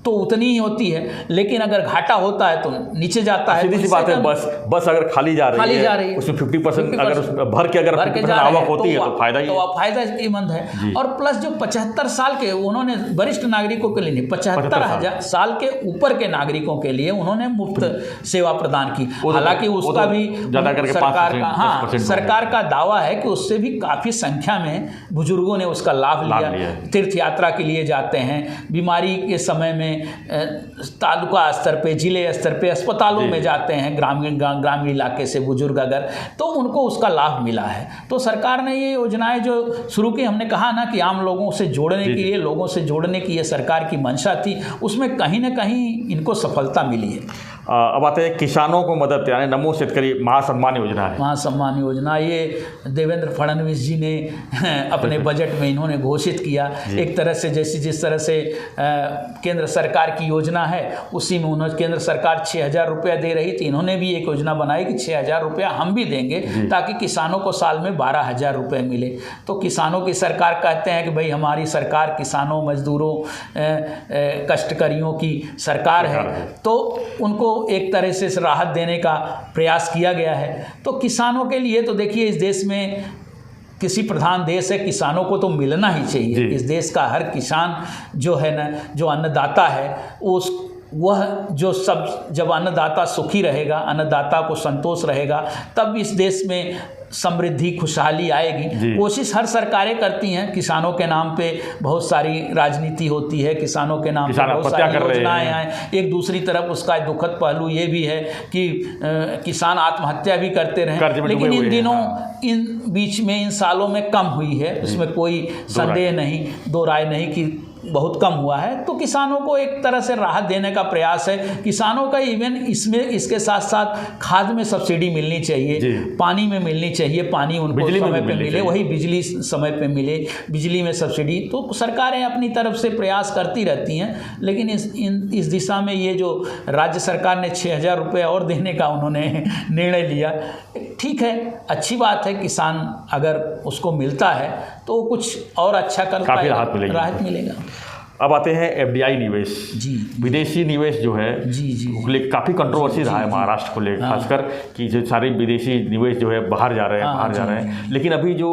तो उतनी ही होती है, लेकिन अगर घाटा होता है तो नीचे जाता है। सीधी सी बात है, बस अगर खाली जा रही है उसमें 50% अगर भर के आवक होती है तो फायदा ही, तो फायदेमंद है। और प्लस जो 75 साल के, उन्होंने वरिष्ठ नागरिकों के लिए 75 साल के ऊपर के नागरिकों के लिए उन्होंने मुफ्त सेवा प्रदान की। हालांकि उसका भी सरकार का दावा है कि उससे भी काफ़ी संख्या में बुजुर्गों ने उसका लाभ लिया। तीर्थ यात्रा के लिए जाते हैं, बीमारी के समय में तालुका स्तर पे, जिले स्तर पे अस्पतालों में जाते हैं ग्रामीण इलाके से बुजुर्ग अगर, तो उनको उसका लाभ मिला है। तो सरकार ने ये योजनाएं जो शुरू की, हमने कहा ना कि आम लोगों से जोड़ने के लिए, लोगों से जोड़ने की ये सरकार की मंशा थी, उसमें कहीं ना कहीं इनको सफलता मिली है। अब आते हैं किसानों को मदद, यानी नमो शेतकरी महासम्मान योजना है। महासम्मान योजना ये देवेंद्र फडणवीस जी ने अपने बजट में इन्होंने घोषित किया। एक तरह से जिस तरह से केंद्र सरकार की योजना है, उसी में उन्होंने, केंद्र सरकार 6,000 रुपया दे रही थी, इन्होंने भी एक योजना बनाई कि 6,000 रुपया हम भी देंगे ताकि किसानों को साल में 12,000 रुपये मिले। तो किसानों की सरकार कहते हैं कि भाई हमारी सरकार किसानों, मजदूरों, कष्टकरियों की सरकार है, तो उनको एक तरह से राहत देने का प्रयास किया गया है। तो किसानों के लिए तो देखिए, इस देश में कृषि प्रधान देश है, किसानों को तो मिलना ही चाहिए। इस देश का हर किसान जो है ना, जो अन्नदाता है, वह जो सब, जब अन्नदाता सुखी रहेगा, अन्नदाता को संतोष रहेगा, तब इस देश में समृद्धि, खुशहाली आएगी। कोशिश हर सरकारें करती हैं, किसानों के नाम पे बहुत सारी राजनीति होती है, किसानों के नाम पे बहुत सारी योजनाएं हैं। एक दूसरी तरफ उसका दुखद पहलू ये भी है कि किसान आत्महत्या भी करते रहे, लेकिन इन दिनों, इन बीच में, इन सालों में कम हुई है, उसमें कोई संदेह नहीं, दो राय नहीं कि बहुत कम हुआ है। तो किसानों को एक तरह से राहत देने का प्रयास है। किसानों का इवन इसमें, इसके साथ साथ खाद में सब्सिडी मिलनी चाहिए, पानी में मिलनी चाहिए, पानी उनको समय पे मिले, वही बिजली समय पे मिले, बिजली में सब्सिडी। तो सरकारें अपनी तरफ से प्रयास करती रहती हैं, लेकिन इस दिशा में ये जो राज्य सरकार ने 6,000 रुपये और देने का उन्होंने निर्णय लिया, ठीक है, अच्छी बात है। किसान अगर उसको मिलता है तो कुछ और अच्छा कर पाएगा, राहत मिलेगा। अब आते हैं एफडीआई निवेश, विदेशी निवेश जो है, काफ़ी कंट्रोवर्सी रहा है महाराष्ट्र को लेकर, खासकर कि जो सारे विदेशी निवेश जो है बाहर जा रहे हैं, लेकिन अभी जो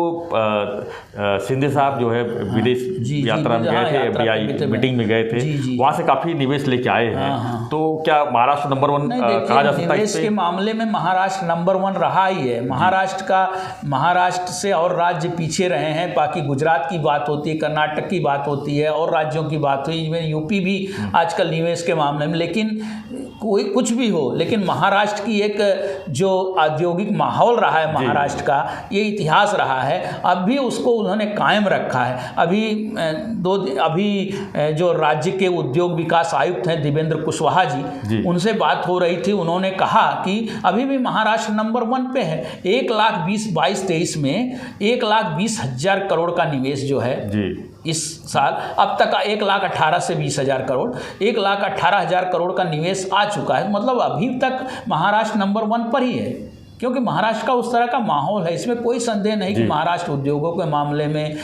शिंदे साहब जो है विदेश यात्रा में गए थे, एफडीआई मीटिंग में गए थे, वहाँ से काफ़ी निवेश लेके आए हैं। तो क्या महाराष्ट्र नंबर 1 कहा जा सकता है? निवेश के मामले में महाराष्ट्र नंबर 1 रहा ही है। महाराष्ट्र से और राज्य पीछे रहे हैं। बाकी गुजरात की बात होती है, कर्नाटक की बात होती है, और राज्यों की बात हुई, इवन यूपी भी आजकल निवेश के मामले में। लेकिन कोई कुछ भी हो, लेकिन महाराष्ट्र की एक जो औद्योगिक माहौल रहा है महाराष्ट्र का, ये इतिहास रहा है, अब भी उसको उन्होंने कायम रखा है। अभी जो राज्य के उद्योग विकास आयुक्त हैं दिवेंद्र कुशवाहा जी, उनसे बात हो रही थी, उन्होंने कहा कि अभी भी महाराष्ट्र नंबर 1 पे है। 1,20,22-23 में 1,20,000 करोड़ का निवेश जो है इस साल, अब तक 1,18,000 से 20,000 करोड़, 1,18,000 करोड़ का निवेश आ चुका है। मतलब अभी तक महाराष्ट्र नंबर 1 पर ही है, क्योंकि महाराष्ट्र का उस तरह का माहौल है। इसमें कोई संदेह नहीं कि महाराष्ट्र उद्योगों के मामले में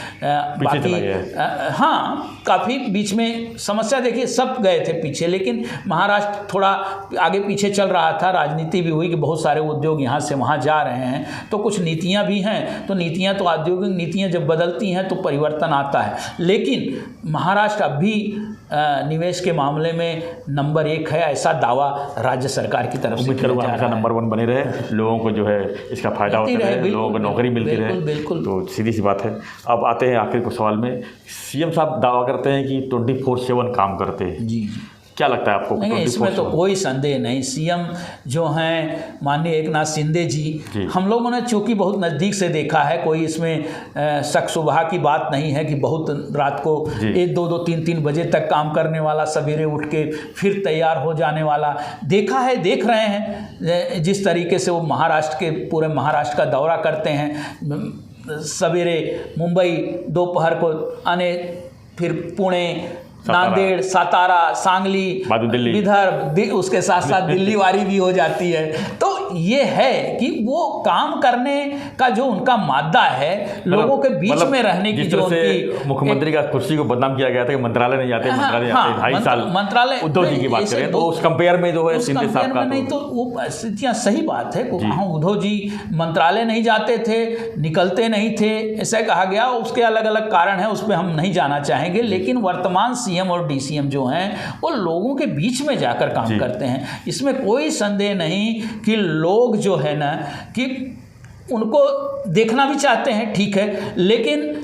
काफ़ी बीच में समस्या, देखिए सब गए थे पीछे, लेकिन महाराष्ट्र थोड़ा आगे पीछे चल रहा था। राजनीति भी हुई कि बहुत सारे उद्योग यहाँ से वहाँ जा रहे हैं, तो कुछ नीतियाँ भी हैं, तो नीतियाँ, तो औद्योगिक नीतियाँ जब बदलती हैं तो परिवर्तन आता है। लेकिन महाराष्ट्र अब भी निवेश के मामले में नंबर 1 है, ऐसा दावा राज्य सरकार की तरफ से किया जा रहा है। नंबर 1 बने रहे, लोगों को जो है इसका फायदा होता रहे, लोगों को नौकरी मिलती रहे, बिल्कुल। तो सीधी सी बात है। अब आते हैं आखिर के सवाल में। सीएम साहब दावा करते हैं कि 24/7 काम करते हैं। जी, क्या लगता है आपको? नहीं, इसमें तो कोई संदेह नहीं। सीएम जो हैं माननीय एकनाथ शिंदे जी, हम लोगों ने चूँकि बहुत नज़दीक से देखा है, कोई इसमें शक शुबहा की बात नहीं है कि बहुत रात को 1-2, 3-3 बजे तक काम करने वाला, सवेरे उठ के फिर तैयार हो जाने वाला देखा है, देख रहे हैं जिस तरीके से वो पूरे महाराष्ट्र का दौरा करते हैं। सवेरे मुंबई, दोपहर को आने, फिर पुणे, नांदेड़, सातारा, सांगली, विदर्भ, उसके साथ साथ दिल्ली वारी भी हो जाती है। तो ये है कि वो काम करने का जो उनका मादा है, लोगों के बीच में रहने की जो उनकी, मुख्यमंत्री का कुर्सी को बदनाम किया गया था कि मंत्रालय नहीं जाते, मंत्रालय जाते 2.5 साल, मंत्रालय उद्धव जी की बात करें तो उस कंपेयर में जो है शिंदे साहब का, नहीं तो वो स्थितियाँ सही बात है। हाँ, उद्धव जी मंत्रालय नहीं जाते थे, निकलते नहीं थे, ऐसा कहा गया। उसके अलग अलग कारण है, उस पर हम नहीं जाना चाहेंगे। लेकिन वर्तमान सीएम और डीसीएम जो हैं वो लोगों के बीच में जाकर काम करते हैं। इसमें कोई संदेह नहीं कि लोग जो है ना कि उनको देखना भी चाहते हैं, ठीक है, लेकिन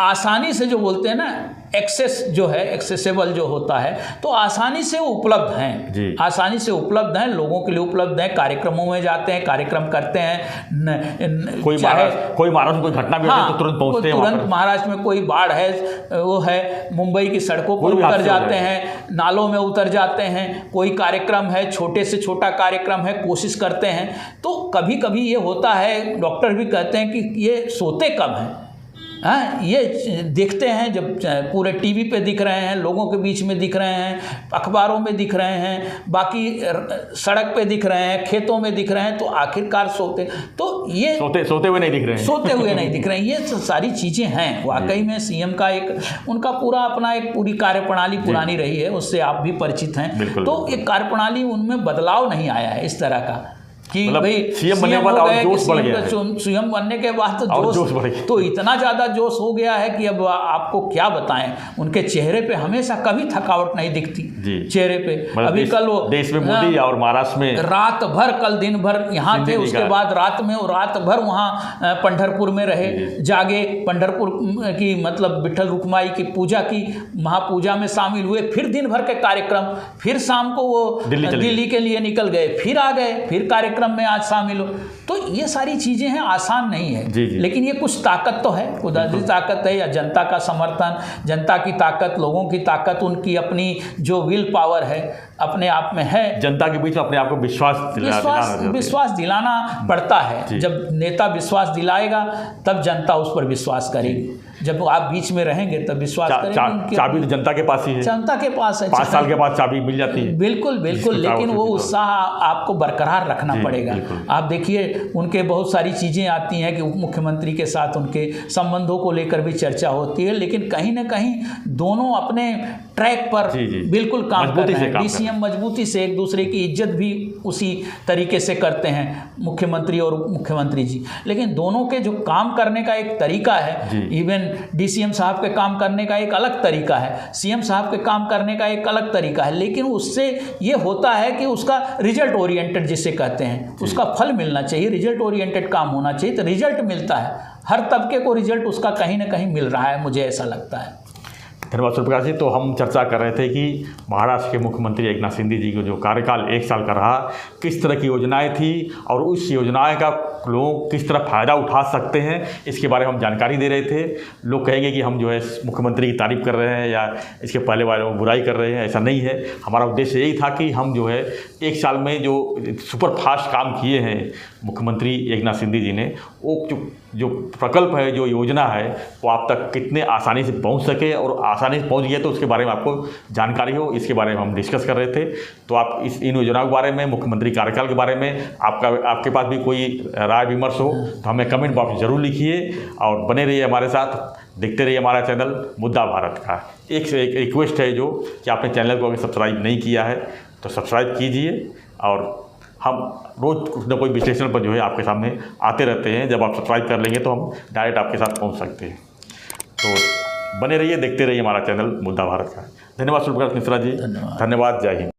आसानी से जो बोलते हैं ना एक्सेस जो है, एक्सेसिबल जो होता है, तो आसानी से वो उपलब्ध हैं, आसानी से उपलब्ध हैं, लोगों के लिए उपलब्ध हैं। कार्यक्रमों में जाते हैं, कार्यक्रम करते हैं, कोई महाराष्ट्र में कोई घटना भी होती है तो तुरंत पहुंचते हैं, तुरंत महाराष्ट्र में कोई बाढ़ है, वो है, मुंबई की सड़कों पर उतर जाते हैं, नालों में उतर जाते हैं, कोई कार्यक्रम है, छोटे से छोटा कार्यक्रम है, कोशिश करते हैं। तो कभी कभी ये होता है, डॉक्टर भी कहते हैं कि ये सोते कब हैं, हाँ, ये देखते हैं जब पूरे टीवी पे दिख रहे हैं, लोगों के बीच में दिख रहे हैं, अखबारों में दिख रहे हैं, बाकी सड़क पे दिख रहे हैं, खेतों में दिख रहे हैं, तो आखिरकार सोते, तो ये सोते हुए नहीं दिख रहे हैं, सोते हुए नहीं दिख रहे हैं। ये सारी चीज़ें हैं। वाकई में सीएम का एक उनका पूरा अपना एक पूरी कार्यप्रणाली पुरानी रही है, उससे आप भी परिचित हैं। तो एक कार्यप्रणाली उनमें बदलाव नहीं आया है इस तरह का कि भाई सीएम बनने के बाद जोश बढ़ गया है। सीएम बनने के बाद तो जोश बढ़ गया, तो इतना ज़्यादा जोश हो गया है कि अब आपको क्या बताएं, उनके चेहरे पे हमेशा कभी थकावट नहीं दिखती चेहरे पे। अभी कल वो देश में मोदी और महाराष्ट्र में रात भर, कल दिन भर यहाँ थे, उसके बाद रात भर वहाँ पंढरपुर में रहे, जागे, पंढरपुर की मतलब विठल रुक्माई की पूजा की, महापूजा में शामिल हुए, फिर दिन भर के कार्यक्रम, फिर शाम को वो दिल्ली के लिए निकल गए, फिर आ गए, फिर कार्यक्रम में आज शामिल हो। तो ये सारी चीजें हैं, आसान नहीं है, लेकिन ये कुछ ताकत तो है, कुदरती ताकत है, या जनता का समर्थन, जनता की ताकत, लोगों की ताकत, उनकी अपनी जो विल पावर है अपने आप में है। जनता के बीच में अपने आप को विश्वास दिलाना पड़ता है। जब नेता विश्वास दिलाएगा तब जनता उस पर विश्वास करेगी। जब आप बीच में रहेंगे तब विश्वास करेंगे। चाबी तो जनता के पास ही है, जनता के पास है, 5 साल के बाद चाबी मिल जाती है। बिल्कुल बिल्कुल, लेकिन वो उत्साह आपको बरकरार रखना पड़ेगा। आप देखिए उनके बहुत सारी चीज़ें आती हैं कि उप मुख्यमंत्री के साथ उनके संबंधों को लेकर भी चर्चा होती है, लेकिन कहीं ना कहीं दोनों अपने ट्रैक पर बिल्कुल काम कर रहे हैं। डीसीएम मजबूती से एक दूसरे की इज्जत भी उसी तरीके से करते हैं, मुख्यमंत्री और उप मुख्यमंत्री जी। लेकिन दोनों के जो काम करने का एक तरीका है, इवन डीसीएम साहब के काम करने का एक अलग तरीका है, सीएम साहब के काम करने का एक अलग तरीका है, लेकिन उससे ये होता है कि उसका रिजल्ट ओरिएंटेड जिसे कहते हैं, उसका फल मिलना चाहिए, रिजल्ट ओरिएंटेड काम होना चाहिए, तो रिजल्ट मिलता है। हर तबके को रिजल्ट उसका कहीं ना कहीं मिल रहा है, मुझे ऐसा लगता है। धन्यवाद सूर्यप्रकाश जी। तो हम चर्चा कर रहे थे कि महाराष्ट्र के मुख्यमंत्री एकनाथ शिंदे जी को जो कार्यकाल 1 साल का रहा, किस तरह की योजनाएं थी और उस योजनाएं का लोग किस तरह फ़ायदा उठा सकते हैं, इसके बारे में हम जानकारी दे रहे थे। लोग कहेंगे कि हम जो है मुख्यमंत्री की तारीफ़ कर रहे हैं या इसके पहले वालों को बुराई कर रहे हैं, ऐसा नहीं है। हमारा उद्देश्य यही था कि हम जो है 1 साल में जो सुपर फास्ट काम किए हैं मुख्यमंत्री एकनाथ शिंदे जी ने, वो जो प्रकल्प है, जो योजना है, वो आप तक कितने आसानी से पहुंच सके, और आसानी से पहुंच गया तो उसके बारे में आपको जानकारी हो, इसके बारे में हम डिस्कस कर रहे थे। तो आप इन योजनाओं के बारे में, मुख्यमंत्री कार्यकाल के बारे में आपके पास भी कोई राय विमर्श हो तो हमें कमेंट बॉक्स में ज़रूर लिखिए, और बने रहिए हमारे साथ, देखते रहिए हमारा चैनल मुद्दा भारत का। एक रिक्वेस्ट है जो कि आपने चैनल को अगर सब्सक्राइब नहीं किया है तो सब्सक्राइब कीजिए, और हम रोज़ कुछ न कोई विश्लेषण पर जो है आपके सामने आते रहते हैं। जब आप सब्सक्राइब कर लेंगे तो हम डायरेक्ट आपके साथ पहुंच सकते हैं। तो बने रहिए, देखते रहिए हमारा चैनल मुद्दा भारत का। धन्यवाद सूर्यप्रकाश मिश्रा जी, धन्यवाद, जय हिंद।